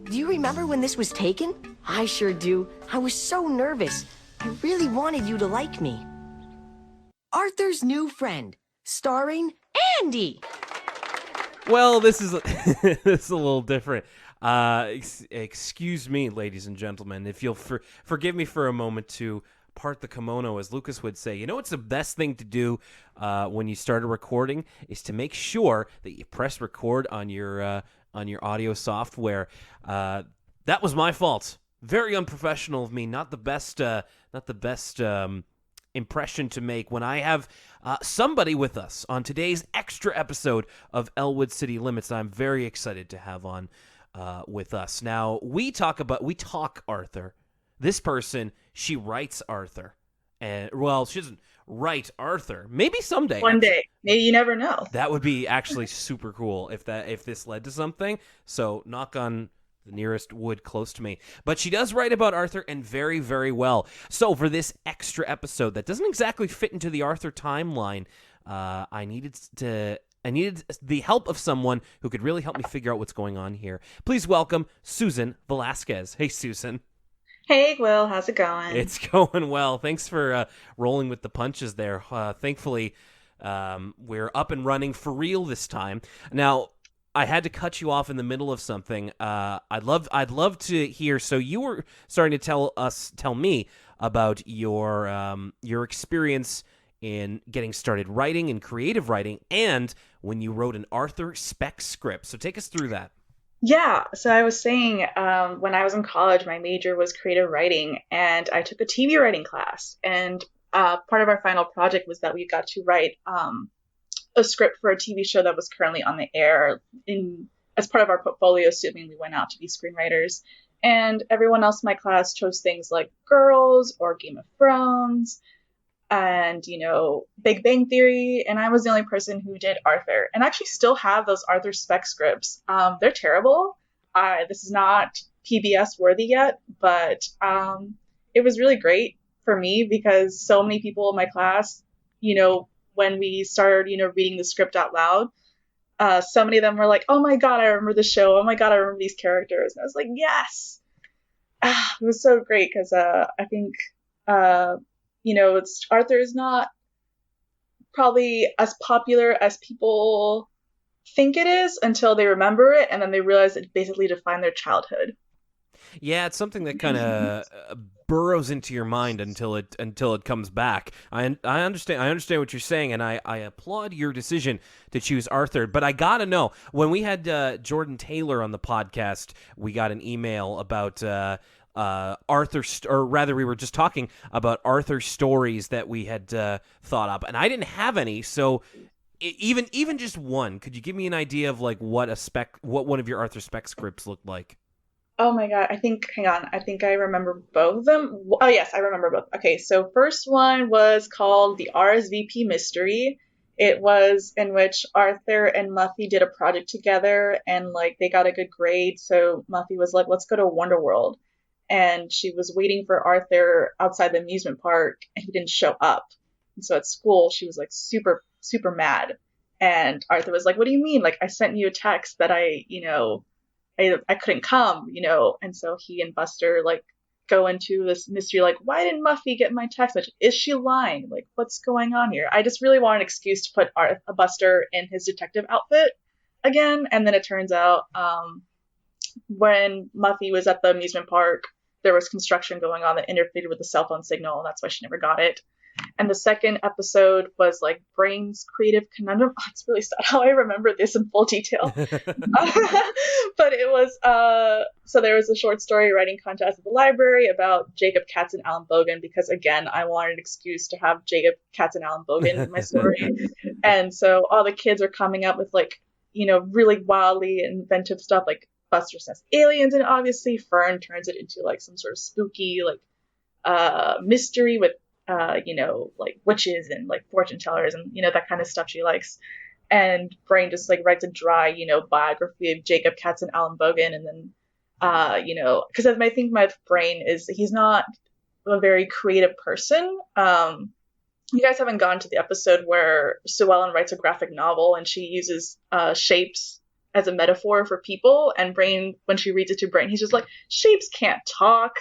do you remember when this was taken? I sure do. I was so nervous. I really wanted you to like me. Arthur's New Friend, starring Andy. Well, this is this is a little different. Excuse me, ladies and gentlemen, if you'll forgive me for a moment to part the kimono, as Lucas would say. You know what's the best thing to do when you start a recording is to make sure that you press record on your audio software. That was my fault. Very unprofessional of me. Not the best. Impression to make when I have somebody with us on today's extra episode of Elwood City Limits. I'm very excited to have on with us. Now, we talk Arthur. This person, she writes Arthur. And, well, she doesn't write Arthur. Maybe someday. One day. Maybe, you never know. That would be actually super cool if this led to something. So, knock on the nearest wood close to me. But she does write about Arthur, and very, very well. So for this extra episode that doesn't exactly fit into the Arthur timeline, I needed the help of someone who could really help me figure out what's going on here. Please welcome Susan Velazquez. Hey, Susan. Hey, Will. How's it going? It's going well. Thanks for rolling with the punches there. Thankfully, we're up and running for real this time. Now, I had to cut you off in the middle of something. I'd love to hear. So you were starting to tell me about your experience in getting started writing and creative writing, and when you wrote an Arthur spec script. So take us through that. Yeah. So I was saying, when I was in college, my major was creative writing, and I took a TV writing class. And part of our final project was that we got to write a script for a TV show that was currently on the air as part of our portfolio, assuming we went out to be screenwriters. And everyone else in my class chose things like Girls or Game of Thrones and, Big Bang Theory. And I was the only person who did Arthur, and I actually still have those Arthur spec scripts. They're terrible. This is not PBS worthy yet, but it was really great for me because so many people in my class, when we started, reading the script out loud, so many of them were like, oh my God, I remember the show. Oh my God, I remember these characters. And I was like, yes. It was so great because I think, Arthur is not probably as popular as people think it is until they remember it, and then they realize it basically defined their childhood. Yeah, it's something that kind of burrows into your mind until it comes back. I understand what you're saying, and I applaud your decision to choose Arthur. But I gotta know, when we had Jordan Taylor on the podcast, we got an email about Arthur, or rather, we were just talking about Arthur stories that we had thought up, and I didn't have any. So even just one, could you give me an idea of like what one of your Arthur spec scripts looked like? Oh my God, hang on, I think I remember both of them. Oh yes, I remember both. Okay, so first one was called The RSVP Mystery. It was in which Arthur and Muffy did a project together, and like they got a good grade, so Muffy was like, let's go to Wonder World. And she was waiting for Arthur outside the amusement park, and he didn't show up. And so at school, she was like super, super mad. And Arthur was like, what do you mean? Like, I sent you a text that I couldn't come, and so he and Buster like go into this mystery, like, why didn't Muffy get my text message? Is she lying? Like, what's going on here? I just really want an excuse to put Buster in his detective outfit again. And then it turns out when Muffy was at the amusement park, there was construction going on that interfered with the cell phone signal, and that's why she never got it. And the second episode was like Brain's Creative Conundrum. Oh, it's really sad how I remember this in full detail. But it was, so there was a short story writing contest at the library about Jacob Katz and Alan Bogan, because again, I wanted an excuse to have Jacob Katz and Alan Bogan in my story. And so all the kids are coming up with like, really wildly inventive stuff, like Buster says aliens, and obviously Fern turns it into like some sort of spooky, like, mystery with like witches and like fortune tellers and, that kind of stuff she likes. And Brain just like writes a dry, biography of Jacob Katz and Alan Bogan. And then, because I think my Brain is, he's not a very creative person. You guys haven't gone to the episode where Sue Ellen writes a graphic novel and she uses shapes as a metaphor for people. And Brain, when she reads it to Brain, he's just like, shapes can't talk.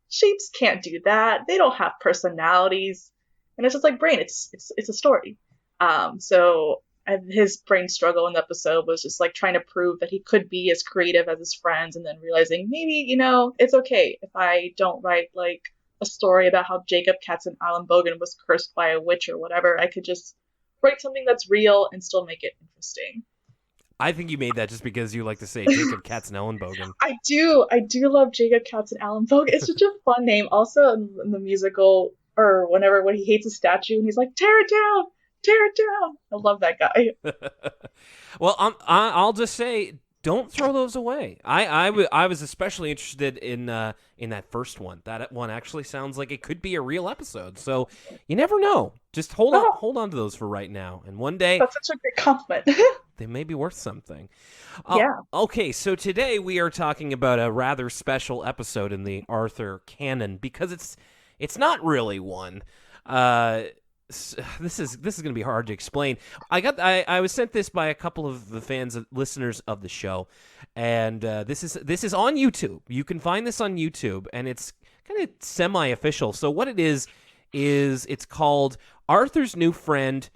Shapes can't do that. They don't have personalities. And it's just like, Brain, it's a story. So his brain struggle in the episode was just like trying to prove that he could be as creative as his friends, and then realizing maybe, it's okay if I don't write like a story about how Jacob Katz and Alan Bogan was cursed by a witch or whatever. I could just write something that's real and still make it interesting. I think you made that just because you like to say Jacob Katz and Ellen Bogan. I do love Jacob Katz and Alan Bogan. It's such a fun name. Also in the musical, or whenever when he hates a statue and he's like, tear it down. Tear it down. I love that guy. Well, I'll just say, don't throw those away. I was especially interested in that first one. That one actually sounds like it could be a real episode. So you never know. Just hold on to those for right now, and one day that's such a great compliment. they may be worth something. Yeah. Okay, so today we are talking about a rather special episode in the Arthur canon because it's not really one. This is going to be hard to explain. I was sent this by a couple of the listeners of the show, and this is on YouTube. You can find this on YouTube, and it's kind of semi-official. So what it is it's called Arthur's New Friend,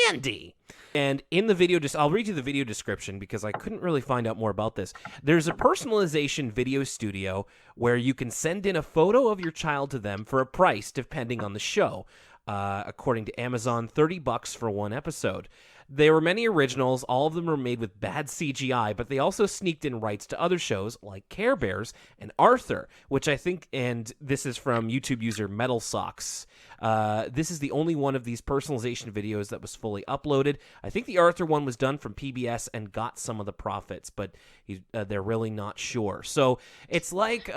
Andy. And in the video, I'll read you the video description because I couldn't really find out more about this. There's a personalization video studio where you can send in a photo of your child to them for a price depending on the show. According to Amazon, $30 for one episode. There were many originals. All of them were made with bad CGI, but they also sneaked in rights to other shows like Care Bears and Arthur, which I think, and this is from YouTube user Metal Socks. This is the only one of these personalization videos that was fully uploaded. I think the Arthur one was done from PBS and got some of the profits, but they're really not sure. So it's like,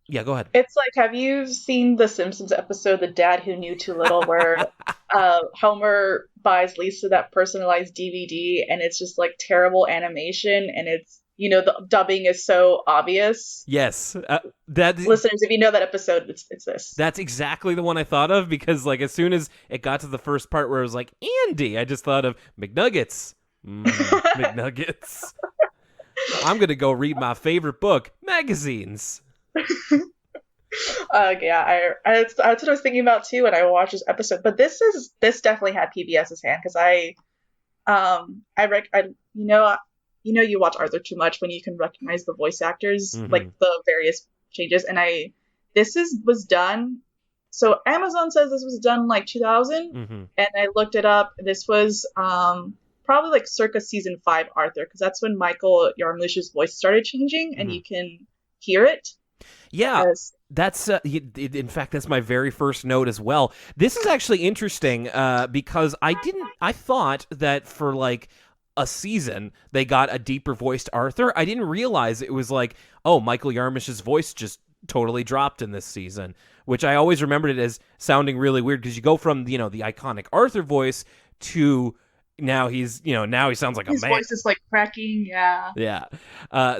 yeah, go ahead. It's like, have you seen the Simpsons episode, The Dad Who Knew Too Little, where Homer buys Lisa that personalized DVD, and it's just like terrible animation, and it's, the dubbing is so obvious. Yes. Listeners, if you know that episode, it's this. That's exactly the one I thought of, because like as soon as it got to the first part where it was like, Andy, I just thought of McNuggets. McNuggets. I'm going to go read my favorite book, magazines. Yeah, that's what I was thinking about too when I watched this episode. But this definitely had PBS's hand, because you watch Arthur too much when you can recognize the voice actors, like the various changes. And was done. So Amazon says this was done like 2000, and I looked it up. This was probably like circa season 5 Arthur, because that's when Michael Yarmouche's voice started changing, and you can hear it. Yeah, that's in fact, that's my very first note as well. This is actually interesting because I thought that for like a season they got a deeper voiced Arthur. I didn't realize it was like, oh, Michael Yarmouche's voice just totally dropped in this season, which I always remembered it as sounding really weird, because you go from the iconic Arthur voice to now he sounds like a man. His voice is like cracking, yeah. Yeah.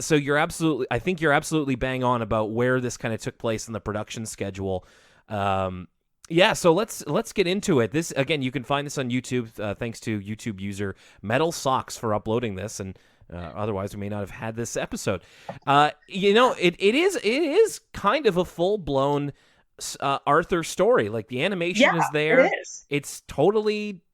So I think you're absolutely bang on about where this kind of took place in the production schedule. Yeah, so let's get into it. This, again, you can find this on YouTube, thanks to YouTube user Metal Socks for uploading this, and otherwise we may not have had this episode. It is kind of a full-blown Arthur story. Like, the animation is there. It is.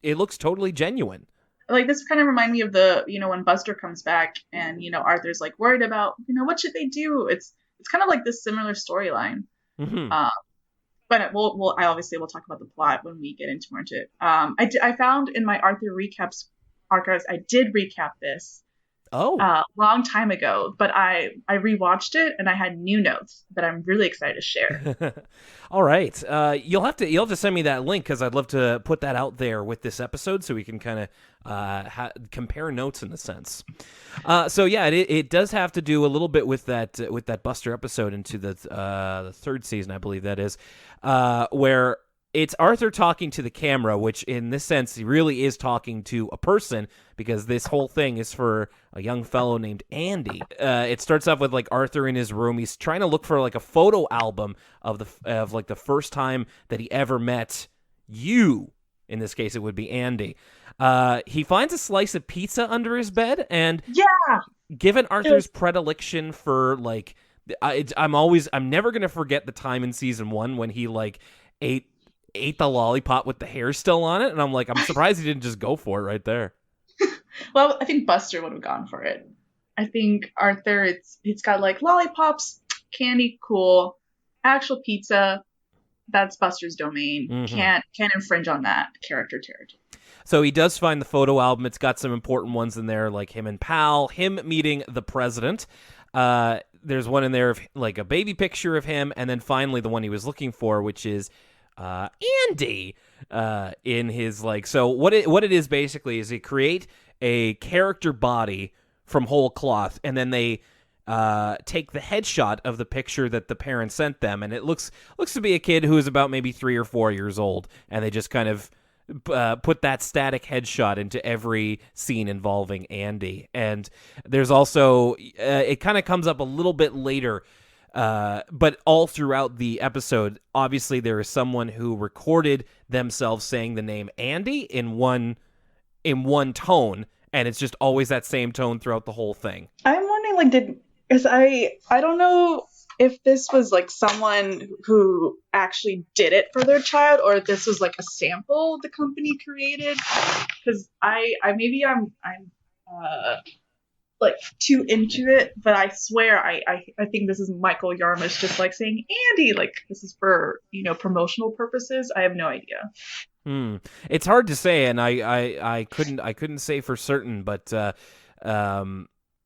It looks totally genuine. Like, this kind of remind me of the, when Buster comes back and, Arthur's like worried about, what should they do? It's kind of like this similar storyline. But I obviously will talk about the plot when we get more into it. I found in my Arthur recaps archives, I did recap this. Long time ago, but I rewatched it and I had new notes that I'm really excited to share. All right, you'll have to send me that link, because I'd love to put that out there with this episode so we can kind of compare notes in a sense. So yeah, it does have to do a little bit with that Buster episode into the third season, I believe that is, where it's Arthur talking to the camera, which in this sense he really is talking to a person, because this whole thing is for a young fellow named Andy. It starts off with like Arthur in his room. He's trying to look for like a photo album of like the first time that he ever met you. In this case, it would be Andy. He finds a slice of pizza under his bed, and Yeah. given Arthur's predilection for like, I'm never gonna forget the time in season 1 when he like ate the lollipop with the hair still on it, and I'm like, I'm surprised he didn't just go for it right there. Well, I think Buster would have gone for it. I think Arthur, it's got like lollipops, candy, cool. Actual pizza, that's Buster's domain. Mm-hmm. Can't infringe on that character territory. So he does find the photo album. It's got some important ones in there, like him and Pal, him meeting the president. There's one in there of like a baby picture of him, and then finally the one he was looking for, which is Andy in his like. So what it is basically is they create a character body from whole cloth, and then they take the headshot of the picture that the parents sent them, and it looks to be a kid who is about maybe 3 or 4 years old, and they just kind of put that static headshot into every scene involving Andy. And there's also it kind of comes up a little bit later, but all throughout the episode, obviously there is someone who recorded themselves saying the name Andy in one tone, and it's just always that same tone throughout the whole thing. I'm wondering, like, because I don't know if this was like someone who actually did it for their child, or if this was like a sample the company created. Because I'm like too into it, but I swear I think this is Michael Yarmish just like saying Andy, like this is for promotional purposes. I have no idea. It's hard to say, and I couldn't say for certain, but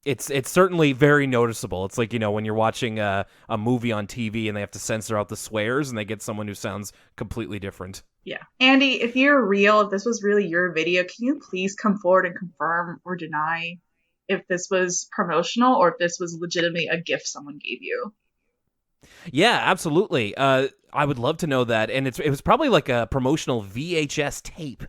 it's certainly very noticeable. It's like, when you're watching a movie on TV and they have to censor out the swears and they get someone who sounds completely different. Yeah. Andy, if you're real, if this was really your video, can you please come forward and confirm or deny if this was promotional or if this was legitimately a gift someone gave you? Yeah, absolutely. I would love to know that. And it was probably like a promotional VHS tape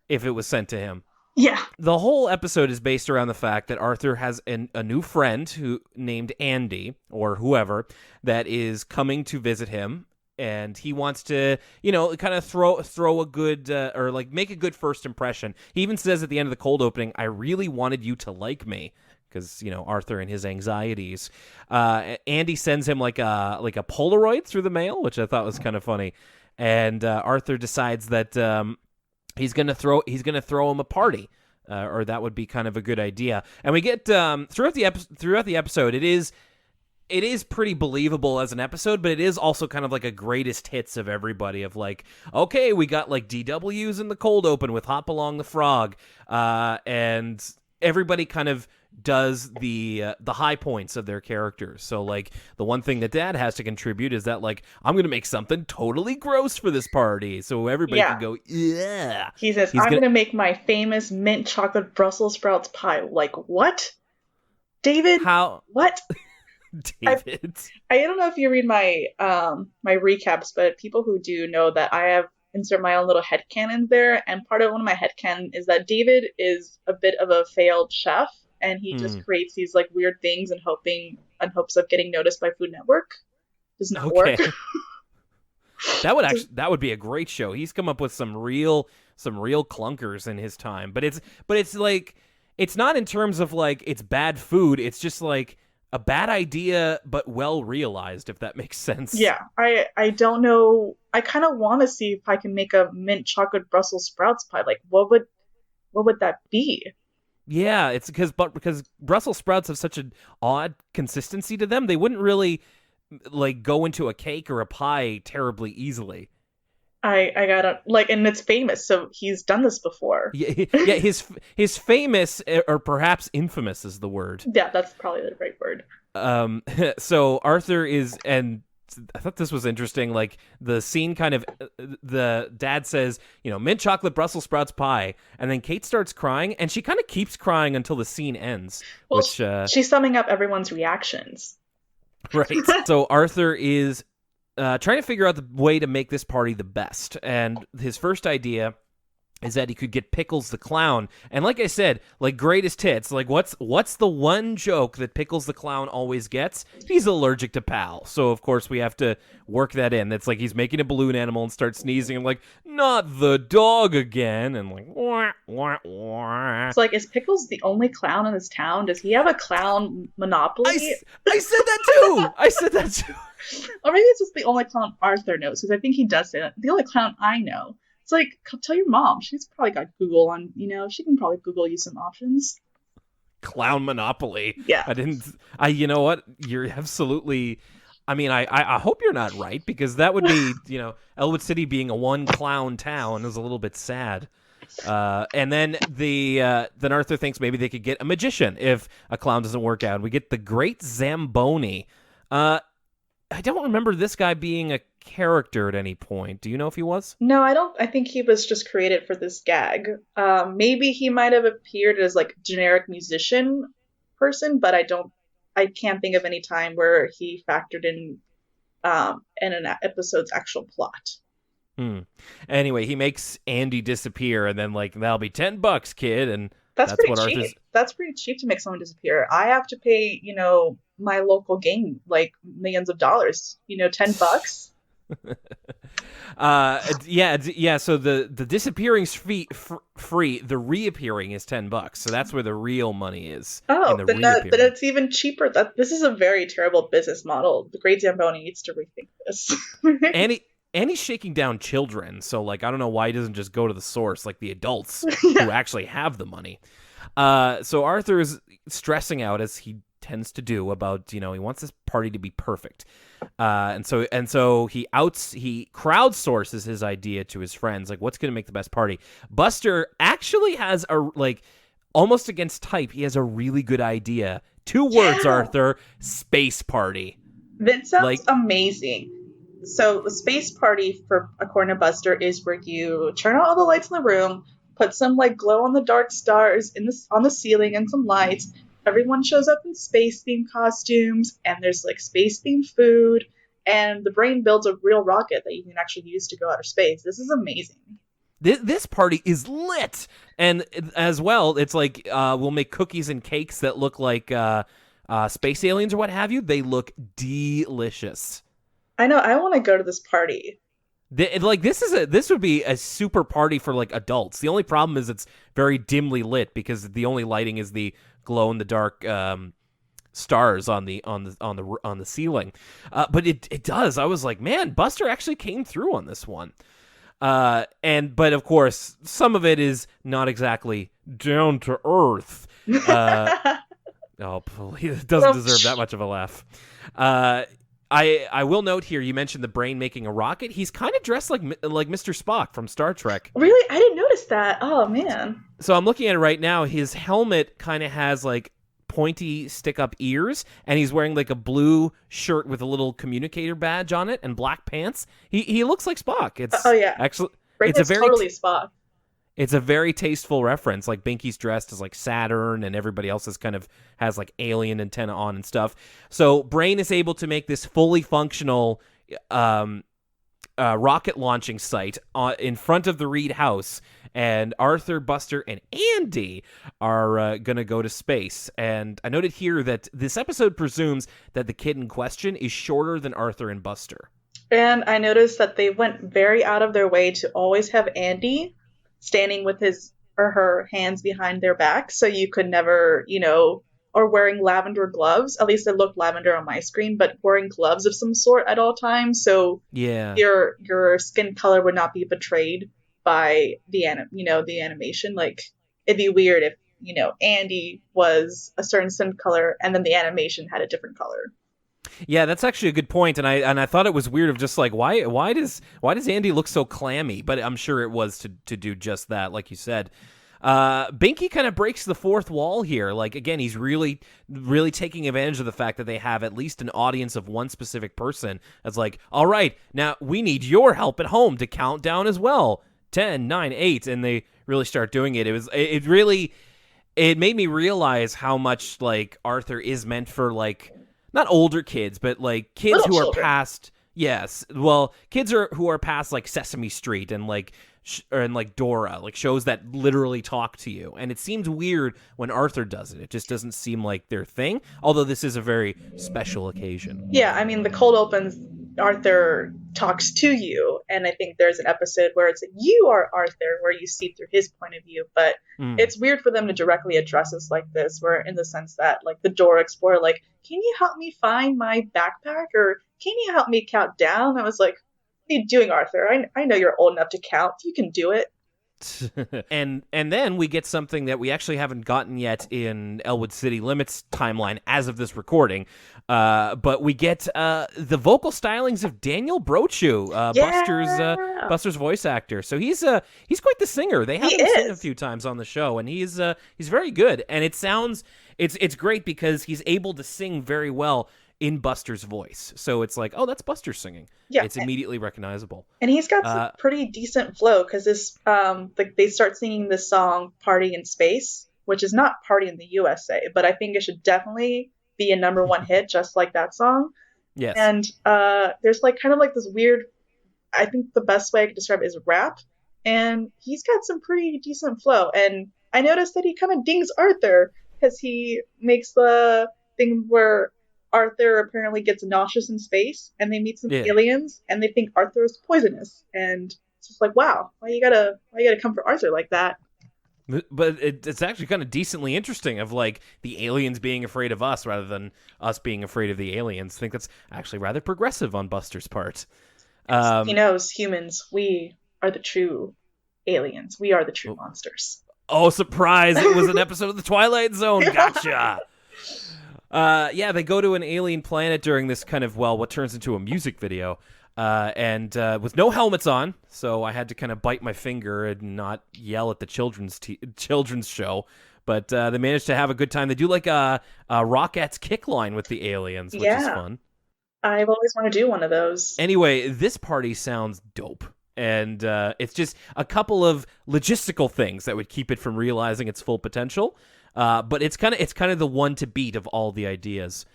if it was sent to him. Yeah. The whole episode is based around the fact that Arthur has a new friend named Andy, or whoever, that is coming to visit him, and he wants to, kind of throw a good, or like make a good first impression. He even says at the end of the cold opening, "I really wanted you to like me," because Arthur and his anxieties. Andy sends him like a Polaroid through the mail, which I thought was kind of funny, and Arthur decides that he's gonna throw him a party, or that would be kind of a good idea. And we get throughout the episode, it is pretty believable as an episode, but it is also kind of like a greatest hits of everybody, of like, okay, we got like DWs in the cold open with Hop Along the Frog, and everybody kind of does the high points of their characters. So like the one thing that Dad has to contribute is that like, I'm gonna make something totally gross for this party so everybody can go, yeah. He says, I'm gonna make my famous mint chocolate Brussels sprouts pie. Like, what? David? How? What? David. I don't know if you read my my recaps, but people who do know that I have insert my own little headcanons there, and part of one of my headcanon is that David is a bit of a failed chef, and he just creates these like weird things and hopes of getting noticed by Food Network. Does not work. That would be a great show. He's come up with some real clunkers in his time, but it's like, it's not in terms of like it's bad food. It's just like a bad idea, but well realized, if that makes sense. Yeah, I don't know. I kind of want to see if I can make a mint chocolate Brussels sprouts pie. Like, what would that be? Yeah, it's because Brussels sprouts have such an odd consistency to them. They wouldn't really like go into a cake or a pie terribly easily. I gotta like, and it's famous, so he's done this before. Yeah, his famous, or perhaps infamous is the word. Yeah, that's probably the right word. So Arthur is, and I thought this was interesting, like the scene kind of, the dad says, mint chocolate Brussels sprouts pie, and then Kate starts crying, and she kind of keeps crying until the scene ends. Well, which she's summing up everyone's reactions. Right. So Arthur is trying to figure out the way to make this party the best. And his first idea is that he could get Pickles the Clown. And like I said, like greatest hits, like what's the one joke that Pickles the Clown always gets? He's allergic to Pal. So of course we have to work that in. That's like he's making a balloon animal and starts sneezing and like, not the dog again, and like wah, wah, wah. It's like, is Pickles the only clown in this town? Does he have a clown monopoly? I said that too. I said that too. Or maybe it's just the only clown Arthur knows, because I think he does say that. The only clown I know. It's like, tell your mom. She's probably got Google on, she can probably Google you some options. Clown monopoly. Yeah. You know what? You're absolutely, I mean, I hope you're not right, because that would be, Elwood City being a one clown town is a little bit sad. And then then Arthur thinks maybe they could get a magician if a clown doesn't work out. We get the Great Zamboni. I don't remember this guy being a character at any point. Do you know if he was? No, I don't. I think he was just created for this gag. Maybe he might have appeared as like generic musician person, but I can't think of any time where he factored in an episode's actual plot. Anyway, he makes Andy disappear, and then like, that'll be $10, kid, and that's pretty what cheap. Arthur's. That's pretty cheap to make someone disappear. I have to pay, my local gang like millions of dollars. $10. Yeah. So the disappearing's free. The reappearing is $10. So that's where the real money is. Oh, then it's even cheaper. This is a very terrible business model. The Great Zamboni needs to rethink this. And he's shaking down children, so like I don't know why he doesn't just go to the source, like the adults who actually have the money. So Arthur is stressing out, as he tends to do, about he wants this party to be perfect, and so he crowdsources his idea to his friends, like what's going to make the best party. Buster actually has almost against type, he has a really good idea. 2 words, Arthur: space party. That sounds amazing. So the space party, according to Buster, is where you turn on all the lights in the room, put some like glow on the dark stars on the ceiling and some lights. Everyone shows up in space themed costumes, and there's like space themed food, and the brain builds a real rocket that you can actually use to go outer space. This is amazing. This party is lit, and as well, it's like we'll make cookies and cakes that look like space aliens or what have you. They look delicious. I know. I want to go to this party. This would be a super party for like adults. The only problem is it's very dimly lit, because the only lighting is the glow in the dark stars on the ceiling. But it does. I was like, man, Buster actually came through on this one. But of course, some of it is not exactly down to earth. Oh, please, it doesn't deserve that much of a laugh. I will note here, you mentioned the brain making a rocket. He's kind of dressed like Mr. Spock from Star Trek. Really? I didn't notice that. Oh, man. So I'm looking at it right now. His helmet kind of has like pointy stick-up ears, and he's wearing like a blue shirt with a little communicator badge on it and black pants. He looks like Spock. Actually, it's totally Spock. It's a very tasteful reference. Like Binky's dressed as like Saturn, and everybody else has like alien antenna on and stuff. So Brain is able to make this fully functional rocket launching site in front of the Reed house, and Arthur, Buster, and Andy are gonna go to space. And I noted here that this episode presumes that the kid in question is shorter than Arthur and Buster. And I noticed that they went very out of their way to always have Andy standing with his or her hands behind their back, so you could never, or wearing lavender gloves. At least it looked lavender on my screen, but wearing gloves of some sort at all times, so your skin color would not be betrayed by the animation. Like, it'd be weird if Andy was a certain skin color and then the animation had a different color. Yeah, that's actually a good point, and I thought it was weird of just like why does Andy look so clammy? But I'm sure it was to do just that, like you said. Binky kind of breaks the fourth wall here. Like, again, he's really, really taking advantage of the fact that they have at least an audience of one specific person. That's like, all right, now we need your help at home to count down as well. 10, 9, 8, and they really start doing it. It made me realize how much like Arthur is meant for like, not older kids, but like kids who are past, kids who are past like Sesame Street and like and like Dora, like shows that literally talk to you. And it seems weird when Arthur does it. It just doesn't seem like their thing, although this is a very special occasion. Yeah, I mean, the cold opens, Arthur talks to you, and I think there's an episode where it's like, you are Arthur, where you see through his point of view, but it's weird for them to directly address us like this, where in the sense that, like, the Dora Explorer, like, can you help me find my backpack, or can you help me count down? I was like, what are you doing, Arthur? I know you're old enough to count. You can do it. and then we get something that we actually haven't gotten yet in Elwood City Limits timeline as of this recording, but we get the vocal stylings of Daniel Brochu, Buster's voice actor. So he's quite the singer. They have him sing a few times on the show, and he's very good. And it sounds it's great because he's able to sing very well in Buster's voice. So it's like, oh, that's Buster singing. Yeah, it's immediately recognizable. And he's got some pretty decent flow, because this they start singing this song Party in Space, which is not Party in the USA, but I think it should definitely be a number one hit, just like that song. Yes. And there's like kind of like this weird, I think the best way I could describe it is rap, and he's got some pretty decent flow. And I noticed that he kind of dings Arthur, because he makes the thing where Arthur apparently gets nauseous in space, and they meet some aliens, and they think Arthur is poisonous, and it's just like, wow, why you gotta come for Arthur like that? But it's actually kind of decently interesting, of like the aliens being afraid of us rather than us being afraid of the aliens. I think that's actually rather progressive on Buster's part. He knows humans, we are the true aliens. We are the true monsters. Oh, surprise! It was an episode of The Twilight Zone. Gotcha. They go to an alien planet during this kind of, what turns into a music video, and with no helmets on, so I had to kind of bite my finger and not yell at the children's show, but they managed to have a good time. They do like a Rockettes kick line with the aliens, which is fun. I've always wanted to do one of those. Anyway, this party sounds dope. And it's just a couple of logistical things that would keep it from realizing its full potential. But it's kind of the one to beat of all the ideas.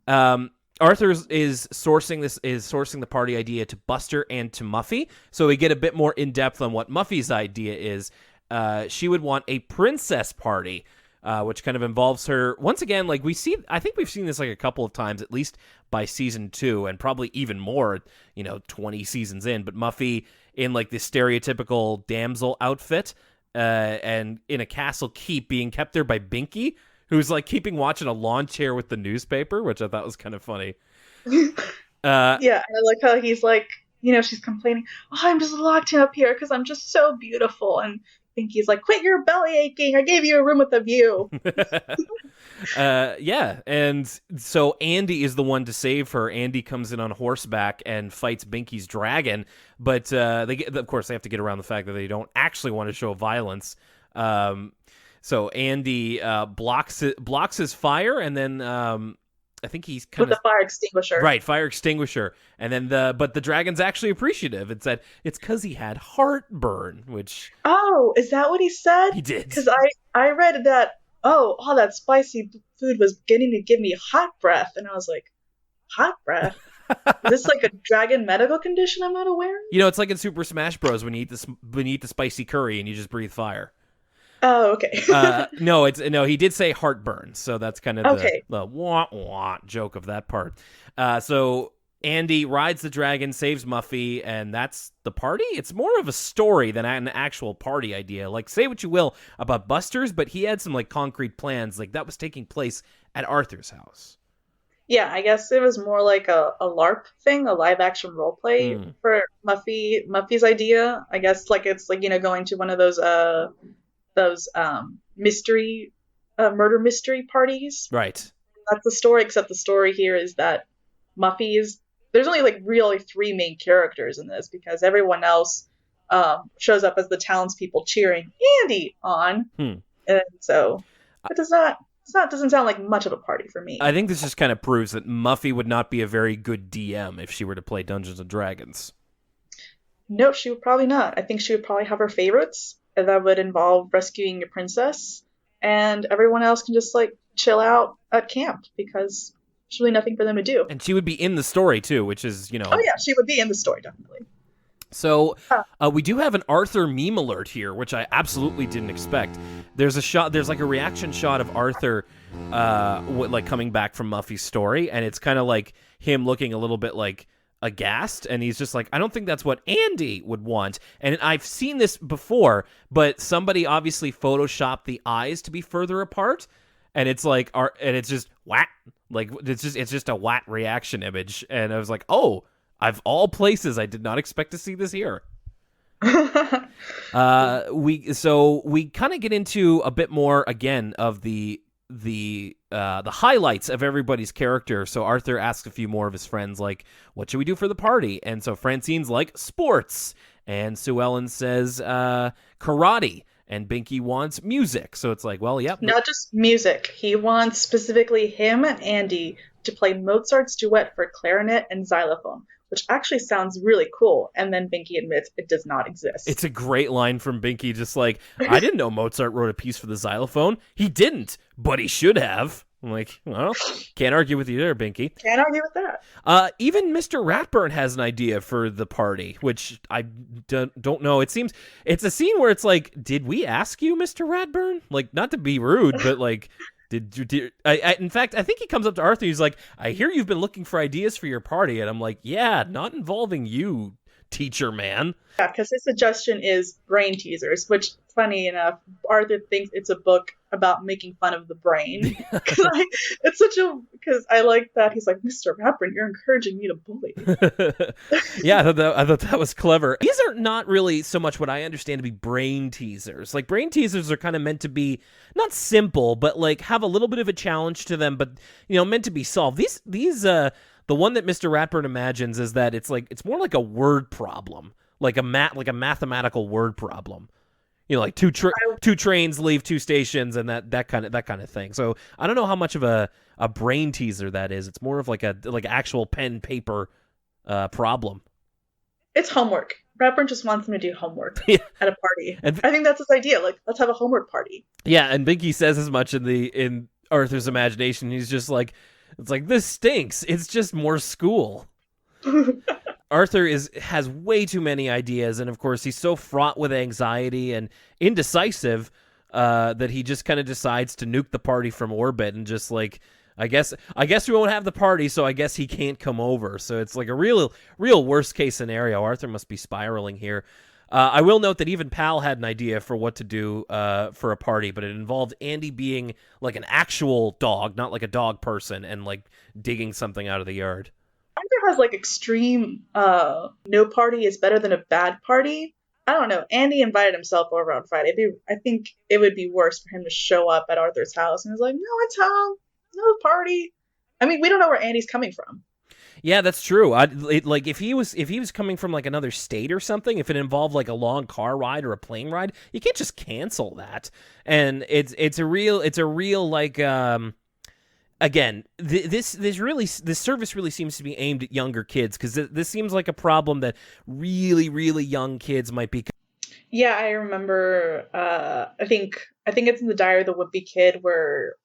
Arthur is sourcing the party idea to Buster and to Muffy, so we get a bit more in depth on what Muffy's idea is. She would want a princess party, which kind of involves her once again. Like I think we've seen this like a couple of times, at least by season 2, and probably even more. 20 seasons in, but Muffy in like this stereotypical damsel outfit. And in a castle keep being kept there by Binky, who's like keeping watch in a lawn chair with the newspaper, which I thought was kind of funny. And I like how he's like, she's complaining, oh, I'm just locked up here because I'm just so beautiful. And Binky's like, quit your belly aching. I gave you a room with a view. And so Andy is the one to save her. Andy comes in on horseback and fights Binky's dragon, but of course they have to get around the fact that they don't actually want to show violence. So Andy blocks his fire, and then I think he's kind of with the fire extinguisher. Right, fire extinguisher. And then the dragon's actually appreciative. It said it's because he had heartburn, which... Oh, is that what he said? He did. Because I read that, all that spicy food was beginning to give me hot breath. And I was like, hot breath? Is this like a dragon medical condition I'm not aware of? It's like in Super Smash Bros. When you eat the spicy curry and you just breathe fire. Oh, okay. No, he did say heartburn, so that's kind of the wah-wah joke of that part. So Andy rides the dragon, saves Muffy, and that's the party? It's more of a story than an actual party idea. Like, say what you will about Buster's, but he had some, like, concrete plans. Like, that was taking place at Arthur's house. Yeah, I guess it was more like a LARP thing, a live-action roleplay for Muffy's idea. I guess, like, it's, like, going to one of those mystery murder mystery parties. Right. That's the story, except the story here is that there's only like really 3 main characters in this, because everyone else shows up as the townspeople cheering Andy on. And so it doesn't sound like much of a party for me. I think this just kind of proves that Muffy would not be a very good DM if she were to play Dungeons and Dragons. No, she would probably not. I think she would probably have her favorites. That would involve rescuing a princess, and everyone else can just like chill out at camp because there's really nothing for them to do. And she would be in the story too, which is, Oh yeah, she would be in the story, definitely. So we do have an Arthur meme alert here, which I absolutely didn't expect. There's a shot. There's like a reaction shot of Arthur, like coming back from Muffy's story, and it's kind of like him looking a little bit like aghast, and he's just like, I don't think that's what Andy would want. And I've seen this before, but somebody obviously photoshopped the eyes to be further apart, and it's like, and it's just whack, like it's just a whack reaction image, and I was like, oh. Of all places, I did not expect to see this here. We kind of get into a bit more again of the highlights of everybody's character. So Arthur asks a few more of his friends, like, "What should we do for the party?" And so Francine's like, "Sports," and Sue Ellen says, "Karate." And Binky wants music. So it's like, well, yep. Not just music. He wants specifically him and Andy to play Mozart's duet for clarinet and xylophone, which actually sounds really cool. And then Binky admits it does not exist. It's a great line from Binky, just like, I didn't know Mozart wrote a piece for the xylophone. He didn't, but he should have. I'm like, well, can't argue with you there, Binky. Can't argue with that. Even Mr. Ratburn has an idea for the party, which I don't know. It seems it's a scene where it's like, did we ask you, Mr. Ratburn? Like, not to be rude, but like, in fact, I think he comes up to Arthur. He's like, I hear you've been looking for ideas for your party. And I'm like, yeah, not involving you, teacher man. Yeah, because his suggestion is brain teasers, which, funny enough, Arthur thinks it's a book about making fun of the brain. It's such a, because I like that. He's like, Mr. Ratburn, you're encouraging me to bully. Yeah, I thought that was clever. These are not really so much what I understand to be brain teasers. Like, brain teasers are kind of meant to be not simple, but like have a little bit of a challenge to them, but meant to be solved. These the one that Mr. Ratburn imagines is that it's more like a word problem, like a mathematical word problem. Like two trains leave two stations and that kind of thing. So I don't know how much of a brain teaser that is. It's more of like actual pen paper problem. It's homework. Ratburn just wants them to do homework Yeah. at a party. And I think that's his idea. Like, let's have a homework party. Yeah, and Binky says as much in Arthur's imagination. He's just like, it's like, this stinks. It's just more school. Arthur has way too many ideas, and of course he's so fraught with anxiety and indecisive that he just kind of decides to nuke the party from orbit and just like, I guess we won't have the party, so I guess he can't come over. So it's like a real worst case scenario. Arthur must be spiraling here. I will note that even Pal had an idea for what to do for a party, but it involved Andy being like an actual dog, not like a dog person, and like digging something out of the yard. Arthur has like extreme no party is better than a bad party. I don't know. Andy invited himself over on Friday. I think it would be worse for him to show up at Arthur's house and he's like, no, it's home, no party. I mean, we don't know where Andy's coming from. Yeah, that's true. Like if he was coming from like another state or something, if it involved like a long car ride or a plane ride, you can't just cancel that. And it's a real like again, this service really seems to be aimed at younger kids, because this seems like a problem that really, really young kids might be. Yeah, I remember. I think it's in the Diary of the Wimpy Kid, where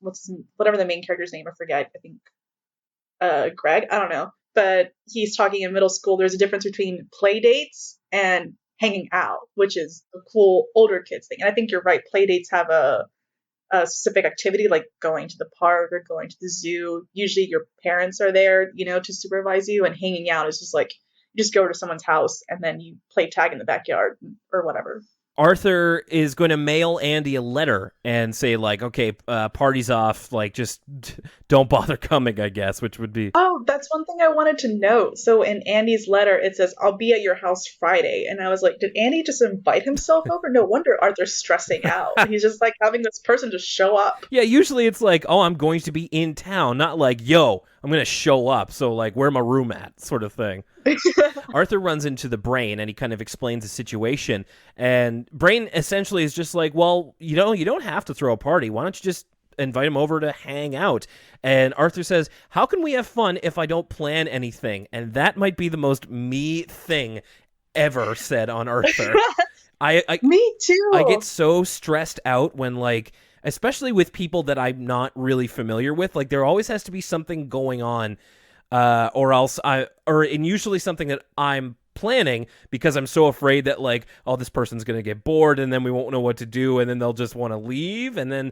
whatever the main character's name, I forget. I think Greg. I don't know, but he's talking in middle school. There's a difference between play dates and hanging out, which is a cool older kids thing. And I think you're right. Play dates have a specific activity, like going to the park or going to the zoo. Usually your parents are there, to supervise you, and hanging out is just like, you just go to someone's house and then you play tag in the backyard or whatever. Arthur is going to mail Andy a letter and say, like, okay, party's off, like, just don't bother coming, I guess, which would be... Oh, that's one thing I wanted to note. So in Andy's letter, it says, I'll be at your house Friday. And I was like, did Andy just invite himself over? No wonder Arthur's stressing out. He's just, like, having this person just show up. Yeah, usually it's like, oh, I'm going to be in town, not like, yo, I'm going to show up, so, like, where my room at, sort of thing. Arthur runs into the Brain, and he kind of explains the situation, and Brain essentially is just like, well, you don't have to throw a party. Why don't you just invite him over to hang out? And Arthur says, how can we have fun if I don't plan anything? And that might be the most me thing ever said on Arthur. Me too. I get so stressed out when, like, especially with people that I'm not really familiar with, like, there always has to be something going on, or usually something that I'm planning because I'm so afraid that like, oh, this person's gonna get bored and then we won't know what to do and then they'll just want to leave and then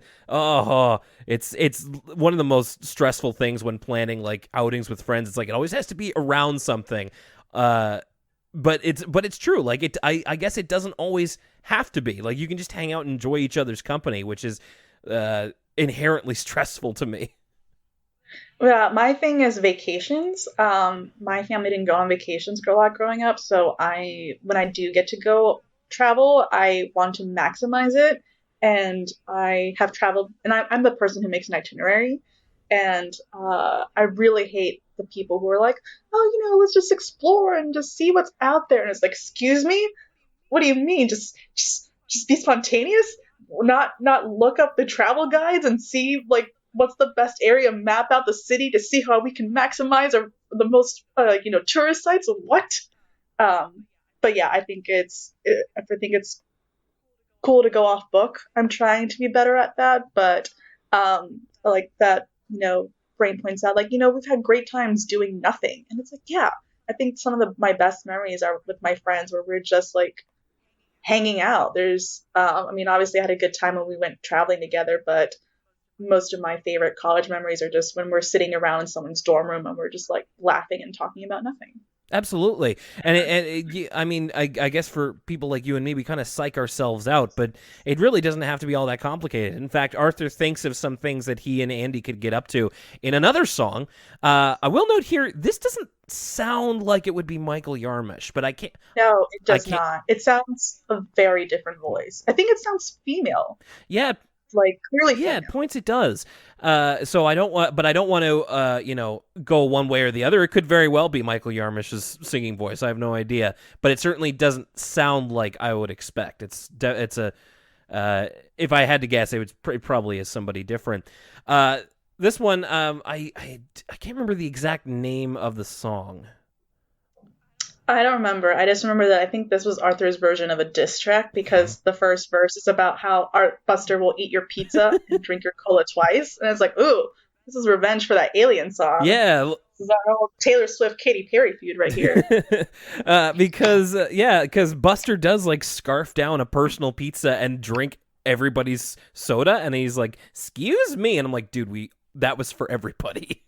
it's one of the most stressful things when planning like outings with friends. It's like it always has to be around something. But it's true. Like I guess it doesn't always have to be. Like you can just hang out and enjoy each other's company, which is inherently stressful to me. Yeah, my thing is vacations. My family didn't go on vacations a lot growing up, so when I do get to go travel, I want to maximize it. And I have traveled, and I'm the person who makes an itinerary, and I really hate the people who are like, oh, let's just explore and just see what's out there. And it's like, excuse me, what do you mean? Just be spontaneous? Not look up the travel guides and see like what's the best area, map out the city to see how we can maximize the most tourist sites. What? But yeah, I think it's cool to go off book. I'm trying to be better at that, but like that, Brain points out, like, we've had great times doing nothing. And it's like, yeah, I think some of my best memories are with my friends where we're just like hanging out. There's, obviously I had a good time when we went traveling together, but most of my favorite college memories are just when we're sitting around in someone's dorm room and we're just like laughing and talking about nothing. Absolutely. I guess for people like you and me, we kind of psych ourselves out, but it really doesn't have to be all that complicated. In fact, Arthur thinks of some things that he and Andy could get up to in another song. I will note here, this doesn't sound like it would be Michael Yarmish, but I can't. No, it does not. It sounds a very different voice. I think it sounds female. Yeah. Like clearly, yeah, at points it does. So I don't want to, go one way or the other. It could very well be Michael Yarmish's singing voice. I have no idea, but it certainly doesn't sound like I would expect. It's a if I had to guess, it probably is somebody different. This one, I can't remember the exact name of the song. I don't remember. I just remember that I think this was Arthur's version of a diss track because the first verse is about how Buster will eat your pizza and drink your cola twice. And it's like, ooh, this is revenge for that Alien song. Yeah. This is our old Taylor Swift, Katy Perry feud right here. Because Buster does like scarf down a personal pizza and drink everybody's soda. And he's like, excuse me. And I'm like, dude, that was for everybody.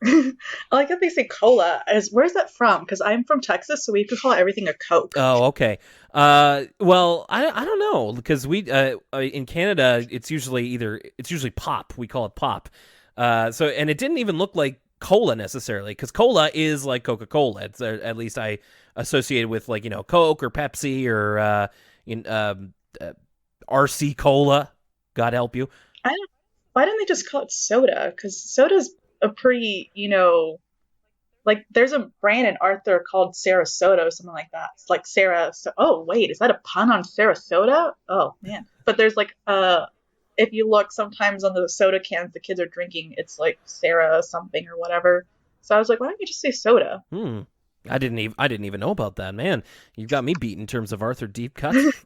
I like that they say cola. Where's that from? Because I'm from Texas, so we could call everything a Coke. Oh, okay. Well, I don't know because we in Canada it's usually pop. We call it pop. And it didn't even look like cola necessarily because cola is like Coca-Cola. It's at least I associate with like Coke or Pepsi or RC Cola. God help you. Why didn't they just call it soda? Because soda's a pretty, like there's a brand in Arthur called Sarasota or something like that. It's like Sarah. Oh wait, is that a pun on Sarasota? Oh man. But there's like if you look sometimes on the soda cans the kids are drinking, it's like Sarah something or whatever. So I was like, why don't you just say soda? I didn't even know about that, man. You've got me beat in terms of Arthur deep cuts.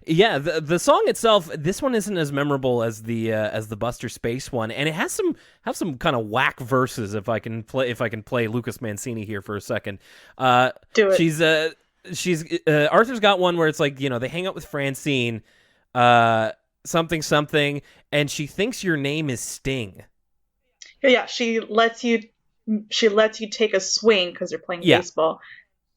Yeah, the song itself, this one isn't as memorable as the Buster Space one, and it has some kind of whack verses. If I can play Lucas Mancini here for a second, do it. She's Arthur's got one where it's like they hang out with Francine, something, and she thinks your name is Sting. Yeah, she lets you take a swing because you're playing baseball,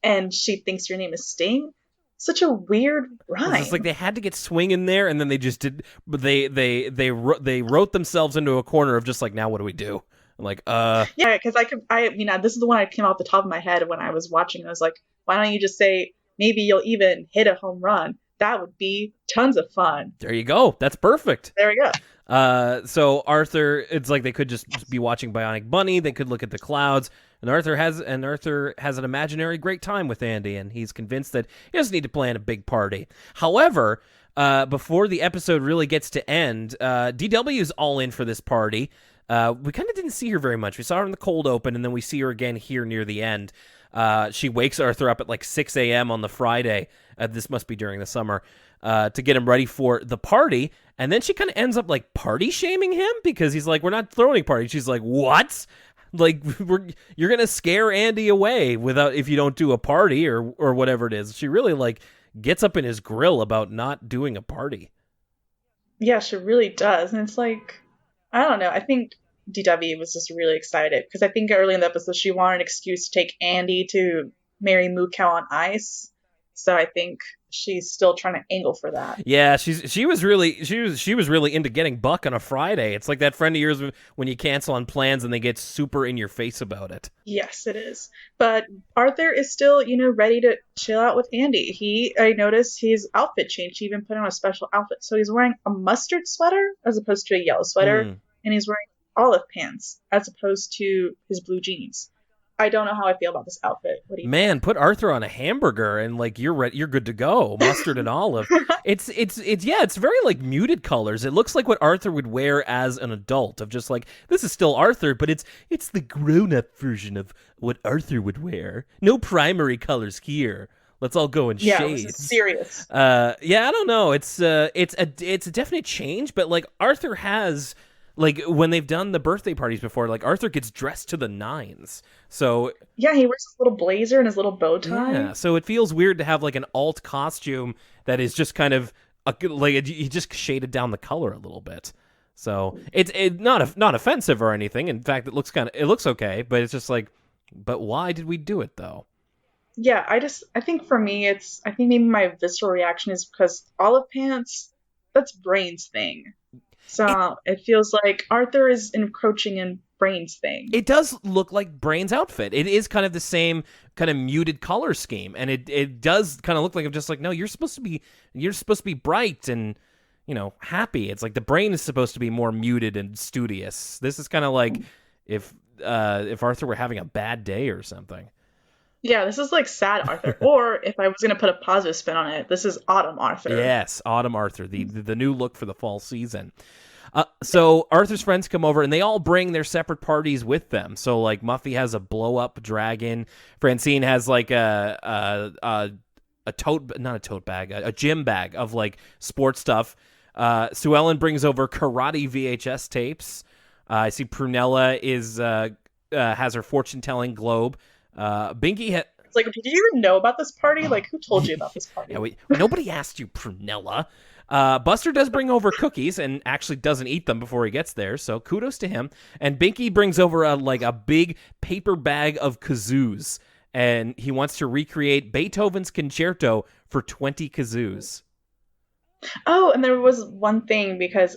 and she thinks your name is Sting. Such a weird rhyme. It's like they had to get swing in there, and then they just did. They wrote themselves into a corner of just like, now what do we do? I'm like, yeah, because this is the one that came off the top of my head when I was watching. I was like, why don't you just say maybe you'll even hit a home run? That would be tons of fun. There you go. That's perfect. There we go. So Arthur, it's like they could just be watching Bionic Bunny. They could look at the clouds, and Arthur has an imaginary great time with Andy, and he's convinced that he doesn't need to plan a big party. However, before the episode really gets to end, DW's all in for this party. We kind of didn't see her very much. We saw her in the cold open, and then we see her again here near the end. She wakes Arthur up at like 6 a.m. on the Friday. This must be during the summer, to get him ready for the party. And then she kind of ends up like party shaming him because he's like, we're not throwing a party. She's like, what? Like, you're gonna scare Andy away if you don't do a party or whatever it is. She really like gets up in his grill about not doing a party. Yeah, she really does. And it's like, I don't know. I think DW was just really excited because I think early in the episode she wanted an excuse to take Andy to marry Moo Cow on ice. So I think she's still trying to angle for that. Yeah, she was really into getting buck on a Friday. It's like that friend of yours when you cancel on plans and they get super in your face about it. Yes, it is. But Arthur is still, ready to chill out with Andy. I noticed his outfit changed. He even put on a special outfit. So he's wearing a mustard sweater as opposed to a yellow sweater, and he's wearing olive pants as opposed to his blue jeans. I don't know how I feel about this outfit. What do you think? Put Arthur on a hamburger and like you're good to go. Mustard and olive. It's very like muted colors. It looks like what Arthur would wear as an adult. Of just like, this is still Arthur, but it's the grown-up version of what Arthur would wear. No primary colors here. Let's all go in shades. Yeah, serious. I don't know. It's a definite change, but like Arthur has. Like, when they've done the birthday parties before, like, Arthur gets dressed to the nines. So... Yeah, he wears his little blazer and his little bow tie. Yeah, so it feels weird to have, like, an alt costume that is just kind of... he just shaded down the color a little bit. So, it's not offensive or anything. In fact, it looks okay, but it's just like... But why did we do it, though? Yeah, I think for me, I think maybe my visceral reaction is because olive pants, that's Brain's thing. So it feels like Arthur is encroaching in Brain's thing. It does look like Brain's outfit. It is kind of the same kind of muted color scheme, and it does kind of look like I'm just like, no, you're supposed to be bright and happy. It's like the Brain is supposed to be more muted and studious. This is kind of like if Arthur were having a bad day or something. Yeah, this is like sad Arthur. Or if I was going to put a positive spin on it, this is Autumn Arthur. Yes, Autumn Arthur, the new look for the fall season. So Arthur's friends come over, and they all bring their separate parties with them. So, like, Muffy has a blow-up dragon. Francine has, like, a gym bag of, like, sports stuff. Sue Ellen brings over karate VHS tapes. I see Prunella has her fortune-telling globe. Binky it's like, did you even know about this party? Like, who told you about this party? Yeah, nobody asked you, Prunella. Buster does bring over cookies and actually doesn't eat them before he gets there, so kudos to him. And Binky brings over a big paper bag of kazoos, and he wants to recreate Beethoven's concerto for 20 kazoos. Oh, and there was one thing because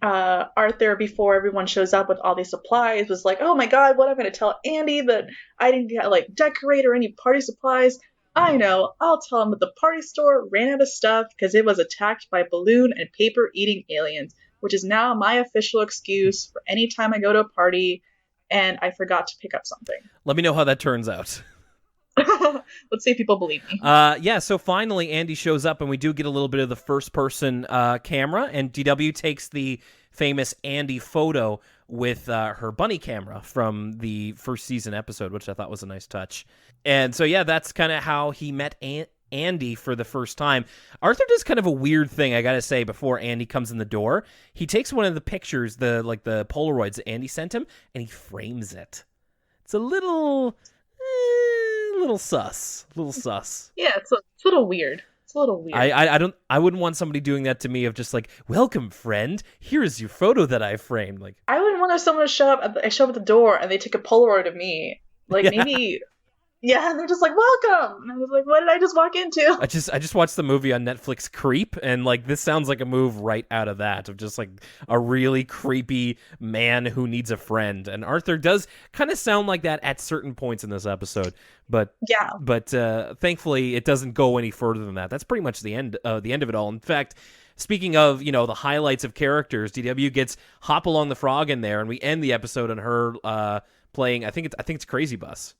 Arthur, before everyone shows up with all these supplies, was like, oh my god, what am I going to tell Andy that I didn't get, like, decorate or any party supplies? I know, I'll tell him that the party store ran out of stuff because it was attacked by balloon and paper-eating aliens, which is now my official excuse for any time I go to a party and I forgot to pick up something. Let me know how that turns out. Let's see if people believe me. So finally Andy shows up, and we do get a little bit of the first-person camera, and DW takes the famous Andy photo with her bunny camera from the first season episode, which I thought was a nice touch. And so, yeah, that's kind of how he met Andy for the first time. Arthur does kind of a weird thing, I gotta say, before Andy comes in the door. He takes one of the pictures, the Polaroids that Andy sent him, and he frames it. It's a little sus. Yeah, it's a little weird. It's a little weird. I wouldn't want somebody doing that to me of just like, welcome, friend. Here is your photo that I framed. Like, I wouldn't want someone to show up at the door and they take a Polaroid of me. Like, maybe... Yeah, and they're just like, welcome! And I was like, what did I just walk into? I just watched the movie on Netflix, Creep, and like this sounds like a move right out of that, of just like a really creepy man who needs a friend. And Arthur does kind of sound like that at certain points in this episode, but thankfully it doesn't go any further than that. That's pretty much the end of it all. In fact, speaking of, the highlights of characters, DW gets Hop Along the Frog in there, and we end the episode on her playing, I think it's Crazy Bus.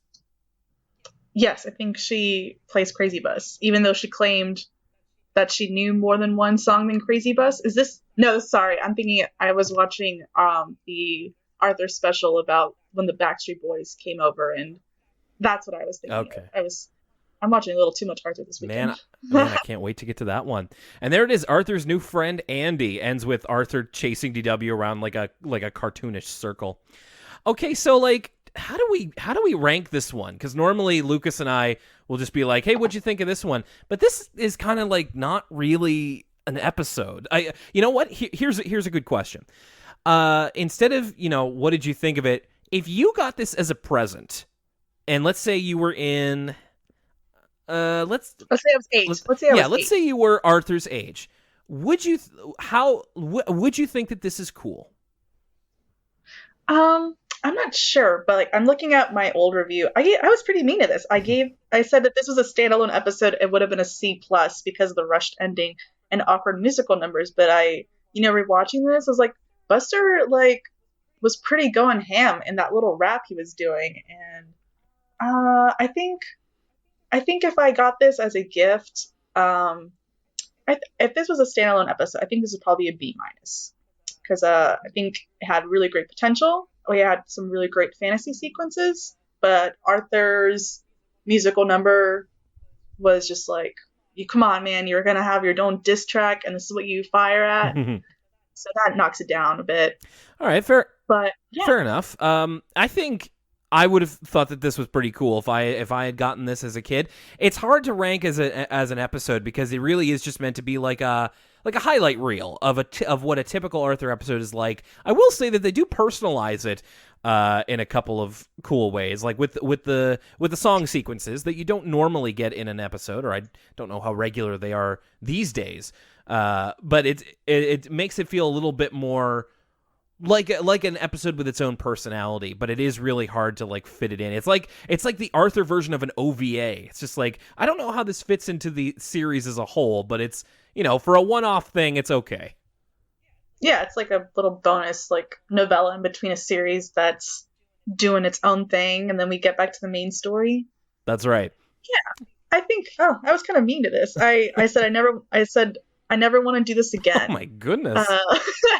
Yes, I think she plays Crazy Bus, even though she claimed that she knew more than one song than Crazy Bus. No, sorry, I'm thinking I was watching the Arthur special about when the Backstreet Boys came over, and that's what I was thinking. Okay. I I'm watching a little too much Arthur this weekend. Man, I can't wait to get to that one. And there it is. Arthur's new friend Andy ends with Arthur chasing DW around like a cartoonish circle. Okay, so like, how do we rank this one? Because normally Lucas and I will just be like, "Hey, what'd you think of this one?" But this is kind of like not really an episode. You know what? Here's a good question. Instead of what did you think of it? If you got this as a present, and let's say you were in. Let's say I was 8. Let's say you were Arthur's age. Would you would you think that this is cool? I'm not sure, but like I'm looking at my old review. I was pretty mean to this. I said that this was a standalone episode. It would have been a C+ because of the rushed ending and awkward musical numbers. But rewatching this, I was like, Buster was pretty going ham in that little rap he was doing, and I think if I got this as a gift, if this was a standalone episode, I think this would probably be a B- because I think it had really great potential. We had some really great fantasy sequences, but Arthur's musical number was just like, you come on, man, you're gonna have your own diss track, and this is what you fire at. So that knocks it down a bit. All right, fair. But yeah. Fair enough. I think I would have thought that this was pretty cool if I had gotten this as a kid. It's hard to rank as an episode because it really is just meant to be like a highlight reel of what a typical Arthur episode is like. I will say that they do personalize it in a couple of cool ways, like with the song sequences that you don't normally get in an episode, or I don't know how regular they are these days. But it makes it feel a little bit more like an episode with its own personality, but it is really hard to like fit it in. It's like the Arthur version of an OVA. It's just like, I don't know how this fits into the series as a whole, but it's, for a one-off thing, it's okay. Yeah, it's like a little bonus like novella in between a series that's doing its own thing, and then we get back to the main story. That's right. Yeah. I think I was kind of mean to this. I said I never want to do this again. Oh my goodness.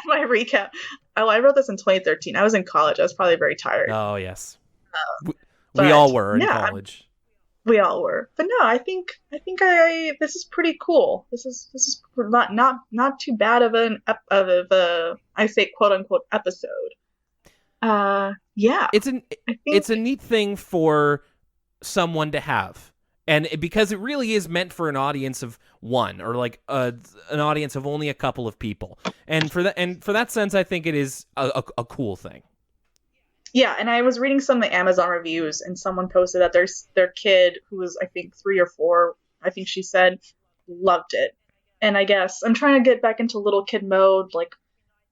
My recap. Oh, I wrote this in 2013. I was in college. I was probably very tired. Oh, yes. We all were in college. We all were. But no, I think this is pretty cool. This is not too bad of a I say quote unquote episode. Yeah. It's a neat thing for someone to have. And because it really is meant for an audience of one, or like an audience of only a couple of people, and for that sense, I think it is a cool thing. Yeah, and I was reading some of the Amazon reviews, and someone posted that their kid, who was I think 3 or 4, I think she said, loved it. And I guess I'm trying to get back into little kid mode, like.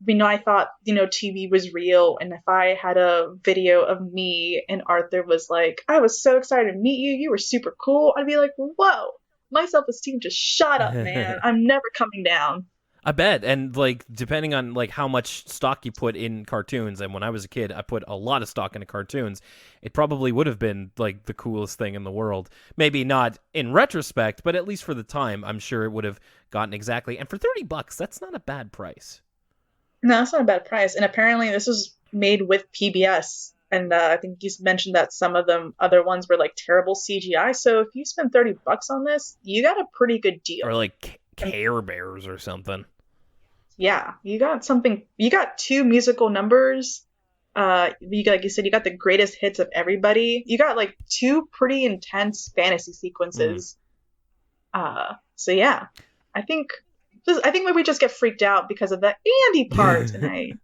I thought, TV was real, and if I had a video of me and Arthur was like, I was so excited to meet you, you were super cool, I'd be like, whoa, my self-esteem just shot up, man. I'm never coming down. I bet, and like depending on like how much stock you put in cartoons, and when I was a kid, I put a lot of stock into cartoons, it probably would have been like the coolest thing in the world. Maybe not in retrospect, but at least for the time, I'm sure it would have gotten exactly. And for $30, that's not a bad price. No, that's not a bad price. And apparently this was made with PBS. And I think you mentioned that some of them other ones were like terrible CGI. So if you spend $30 on this, you got a pretty good deal. Or like Care Bears or something. Yeah, you got something. You got 2 musical numbers. Like you said, you got the greatest hits of everybody. You got like 2 pretty intense fantasy sequences. So yeah, I think maybe we just get freaked out because of the Andy part, and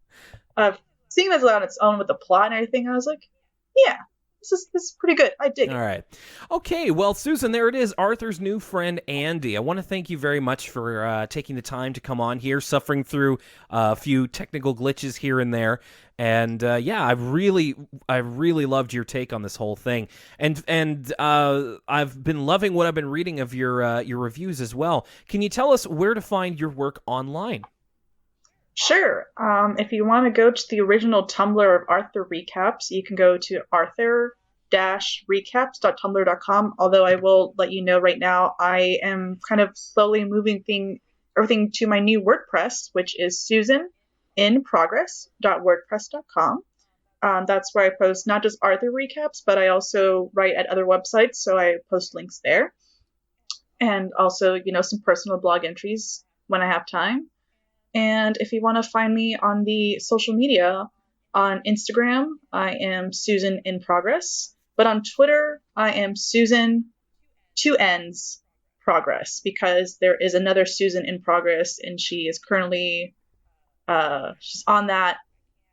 seeing this on its own with the plot and everything, I was like, yeah, this is pretty good. I dig it. All right. Okay, well, Susan, there it is, Arthur's new friend, Andy. I want to thank you very much for taking the time to come on here, suffering through a few technical glitches here and there. And yeah, I really loved your take on this whole thing, and I've been loving what I've been reading of your reviews as well. Can you tell us where to find your work online? Sure. If you want to go to the original Tumblr of Arthur Recaps, you can go to arthur-recaps.tumblr.com. Although I will let you know right now, I am kind of slowly moving everything to my new WordPress, which is Susan in progress.wordpress.com. That's where I post not just Arthur recaps, but I also write at other websites, so I post links there. And also, some personal blog entries when I have time. And if you want to find me on the social media, on Instagram, I am Susan in Progress. But on Twitter, I am Susan, 2N's, Progress, because there is another Susan in Progress, and she is currently she's on that.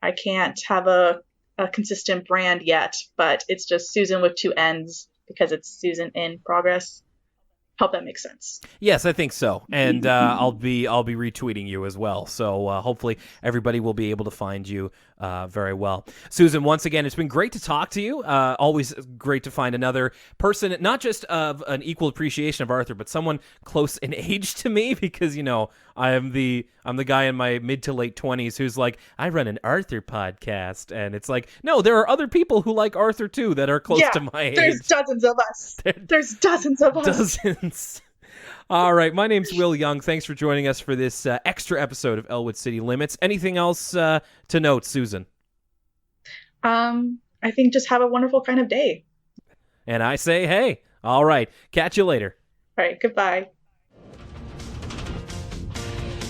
I can't have a consistent brand yet, but it's just Susan with 2N's because it's Susan in Progress. Hope that makes sense. Yes, I think so, and I'll be retweeting you as well. So hopefully everybody will be able to find you very well. Susan, once again, it's been great to talk to you. Always great to find another person, not just of an equal appreciation of Arthur, but someone close in age to me, because I'm the guy in my mid to late 20s who's like, I run an Arthur podcast, and it's like, no, there are other people who like Arthur too that are close to my age. There's dozens of us. There's dozens of us. Dozens. All right, my name's Will Young. Thanks for joining us for this extra episode of Elwood City Limits. Anything else to note, Susan? I think just have a wonderful kind of day. And I say, hey, all right, catch you later. All right, goodbye.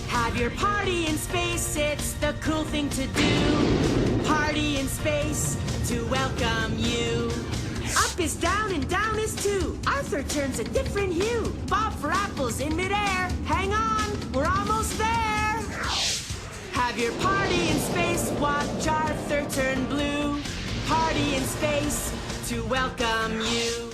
Have your party in space, it's the cool thing to do. Party in space to welcome you. Up is down and down is two. Arthur turns a different hue. Bob for apples in midair. Hang on, we're almost there. Have your party in space, watch Arthur turn blue. Party in space to welcome you.